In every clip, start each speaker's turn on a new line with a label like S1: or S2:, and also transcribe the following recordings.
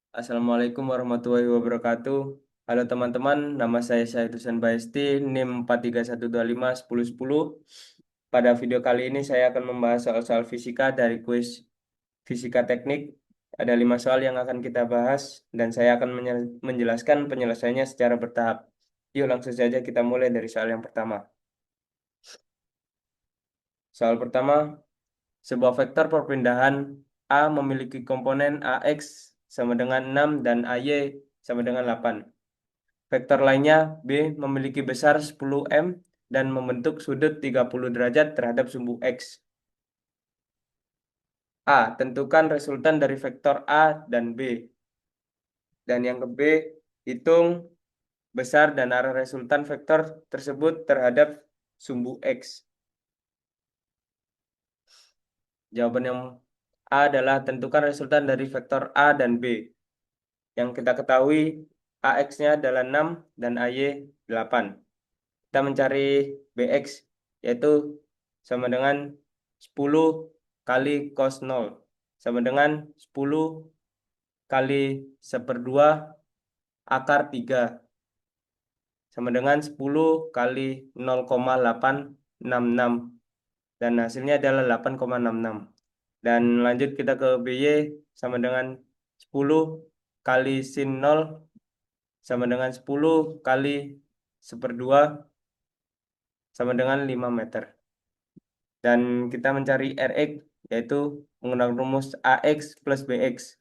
S1: Assalamualaikum warahmatullahi wabarakatuh. Halo teman-teman, nama saya Syahid Husain Bayesti, NIM 431251010. Pada video kali ini saya akan membahas soal-soal fisika dari kuis fisika teknik. Ada 5 soal yang akan kita bahas dan saya akan menjelaskan penyelesaiannya secara bertahap. Yuk langsung saja kita mulai dari soal yang pertama. Soal pertama, sebuah vektor perpindahan A memiliki komponen AX sama dengan 6 dan AY sama dengan 8. Vektor lainnya, B, memiliki besar 10M dan membentuk sudut 30 derajat terhadap sumbu X. A, tentukan resultan dari vektor A dan B. Dan yang ke B, hitung besar dan arah resultan vektor tersebut terhadap sumbu X. Jawaban yang A adalah tentukan resultan dari vektor A dan B. Yang kita ketahui, AX-nya adalah 6 dan AY 8. Kita mencari BX, yaitu sama dengan 10 kali cos 0, sama dengan 10 kali 1/2 akar 3, sama dengan 10 kali 0,866, dan hasilnya adalah 8,66. Dan lanjut kita ke BY, sama dengan 10 kali sin 0, sama dengan 10 kali 1/2, sama dengan 5 meter. Dan kita mencari Rx, yaitu menggunakan rumus AX plus BX,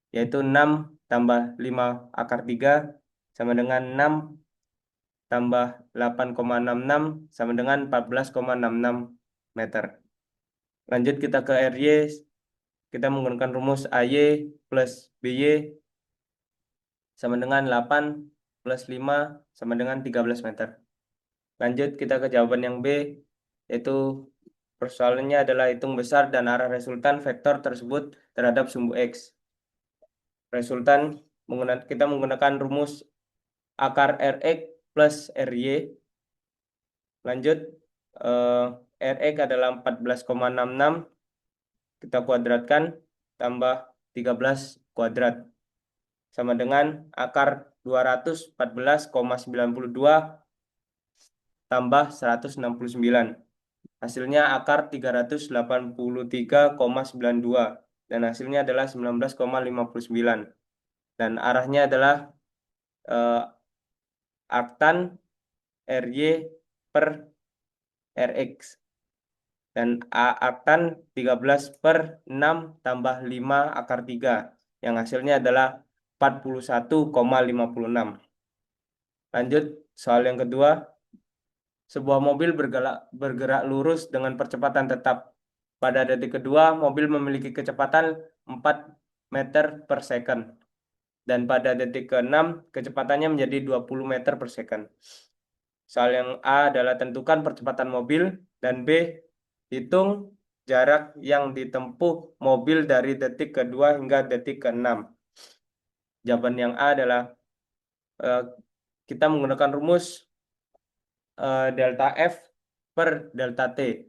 S1: yaitu 6 tambah 5 akar 3 sama dengan 6 tambah 8,66 sama dengan 14,66 meter. Lanjut kita ke Ry, kita menggunakan rumus AY plus BY sama dengan 8 plus 5 sama dengan 13 meter. Lanjut kita ke jawaban yang B, yaitu persoalannya adalah hitung besar dan arah resultan vektor tersebut terhadap sumbu X. Resultan kita menggunakan rumus akar Rx plus Ry. Lanjut, Rx adalah 14,66, kita kuadratkan, tambah 13 kuadrat, sama dengan akar 214,92 tambah 169. Hasilnya akar 383,92 dan hasilnya adalah 19,59. Dan arahnya adalah arctan Ry per Rx. Dan arctan 13/6 tambah 5 akar 3 yang hasilnya adalah 41,56. Lanjut, soal yang kedua. Sebuah mobil bergerak lurus dengan percepatan tetap. Pada detik kedua, mobil memiliki kecepatan 4 meter per second. Dan pada detik ke-6, kecepatannya menjadi 20 meter per second. Soal yang A adalah tentukan percepatan mobil, dan B, hitung jarak yang ditempuh mobil dari detik kedua hingga detik ke-6. Jawaban yang A adalah kita menggunakan rumus delta F per delta T.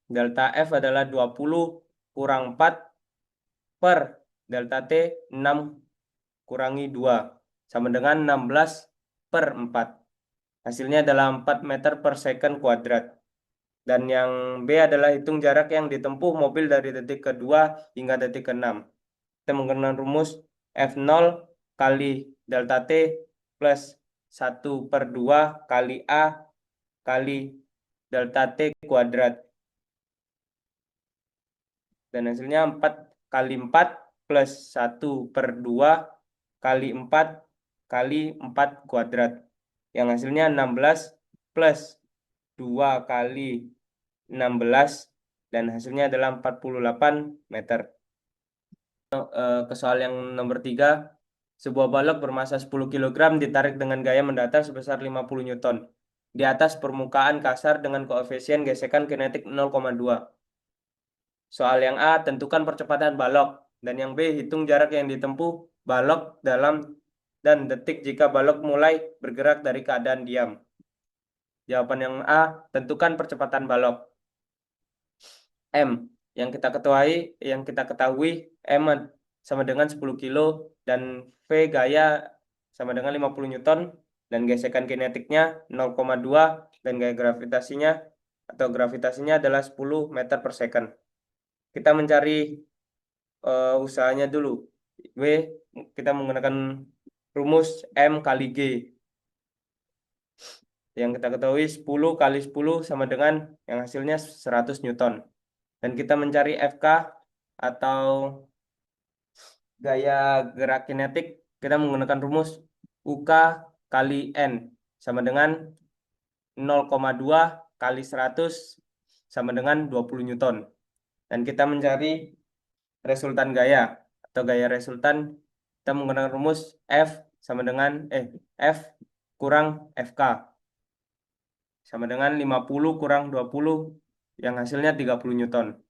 S1: Delta F adalah 20 kurang 4 per delta T 6 kurangi 2 sama dengan 16/4. Hasilnya adalah 4 meter per second kuadrat. Dan yang B adalah hitung jarak yang ditempuh mobil dari detik kedua hingga detik ke-6. Kita menggunakan rumus F0 kali delta T plus 1/2 kali A kali delta T kuadrat. Dan hasilnya 4 kali 4 plus 1/2 kali 4 kali 4 kuadrat. Yang hasilnya 16 plus 2 kali 16 dan hasilnya adalah 48 meter. Ke soal yang nomor 3. Sebuah balok bermasa 10 kg ditarik dengan gaya mendatar sebesar 50 Newton di atas permukaan kasar dengan koefisien gesekan kinetik 0,2. Soal yang A, tentukan percepatan balok. Dan yang B, hitung jarak yang ditempuh balok dalam dan detik jika balok mulai bergerak dari keadaan diam. Jawaban yang A, tentukan percepatan balok. M, yang kita ketahui M sama dengan 10 kilo dan V gaya sama dengan 50 Newton dan gesekan kinetiknya 0,2 dan gaya gravitasinya adalah 10 meter per second. Kita mencari usahanya dulu. W kita menggunakan rumus M kali G. Yang kita ketahui 10 kali 10 sama dengan yang hasilnya 100 Newton. Dan kita mencari FK atau gaya gerak kinetik, kita menggunakan rumus UK kali N sama dengan 0,2 kali 100 sama dengan 20 Newton. Dan kita mencari resultan gaya atau gaya resultan, kita menggunakan rumus F sama dengan F kurang FK sama dengan 50 kurang 20 yang hasilnya 30 Newton.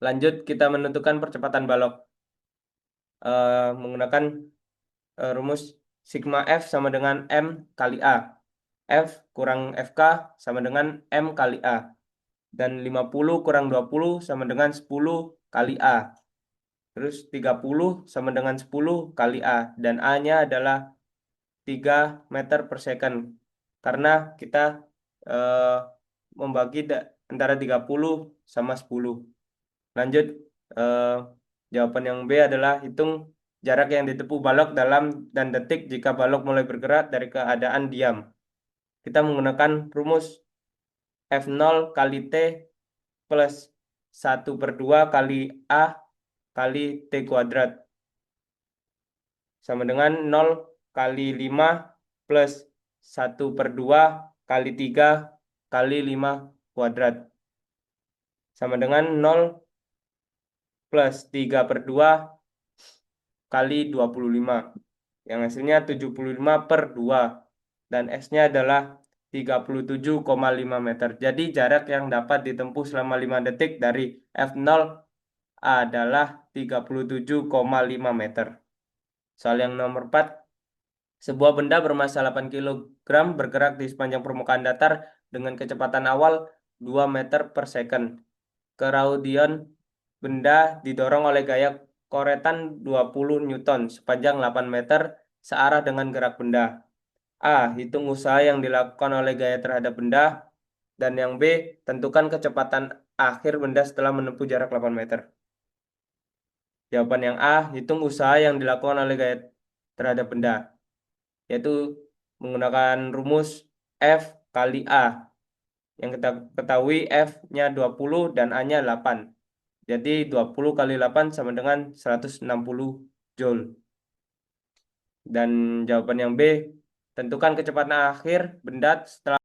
S1: Lanjut kita menentukan percepatan balok menggunakan rumus sigma F sama dengan M kali A. F kurang FK sama dengan M kali A. Dan 50 kurang 20 sama dengan 10 kali A. Terus 30 sama dengan 10 kali A. Dan A-nya adalah 3 meter per second. Karena kita eh, membagi antara 30 sama 10. Lanjut, eh, jawaban yang B adalah hitung jarak yang ditempuh balok dalam dan detik jika balok mulai bergerak dari keadaan diam. Kita menggunakan rumus F0 kali T plus 1/2 kali A kali T kuadrat. Sama dengan 0 kali 5 plus 1/2 kali 3 kali 5 kuadrat. Sama dengan 0 plus 3/2 kali 25. Yang hasilnya 75/2. Dan S-nya adalah 37,5 meter. Jadi jarak yang dapat ditempuh selama 5 detik dari F0 adalah 37,5 meter. Soal yang nomor 4. Sebuah benda bermasa 8 kg bergerak di sepanjang permukaan datar dengan kecepatan awal 2 meter per second. Kemudian benda didorong oleh gaya koretan 20 Newton sepanjang 8 meter searah dengan gerak benda. A. Hitung usaha yang dilakukan oleh gaya terhadap benda. Dan yang B. Tentukan kecepatan akhir benda setelah menempuh jarak 8 meter. Jawaban yang A. Hitung usaha yang dilakukan oleh gaya terhadap benda. Yaitu menggunakan rumus F kali A. Yang kita ketahui F-nya 20 dan A-nya 8. Jadi 20 kali 8 sama dengan 160 Joule. Dan jawaban yang B, tentukan kecepatan akhir benda setelah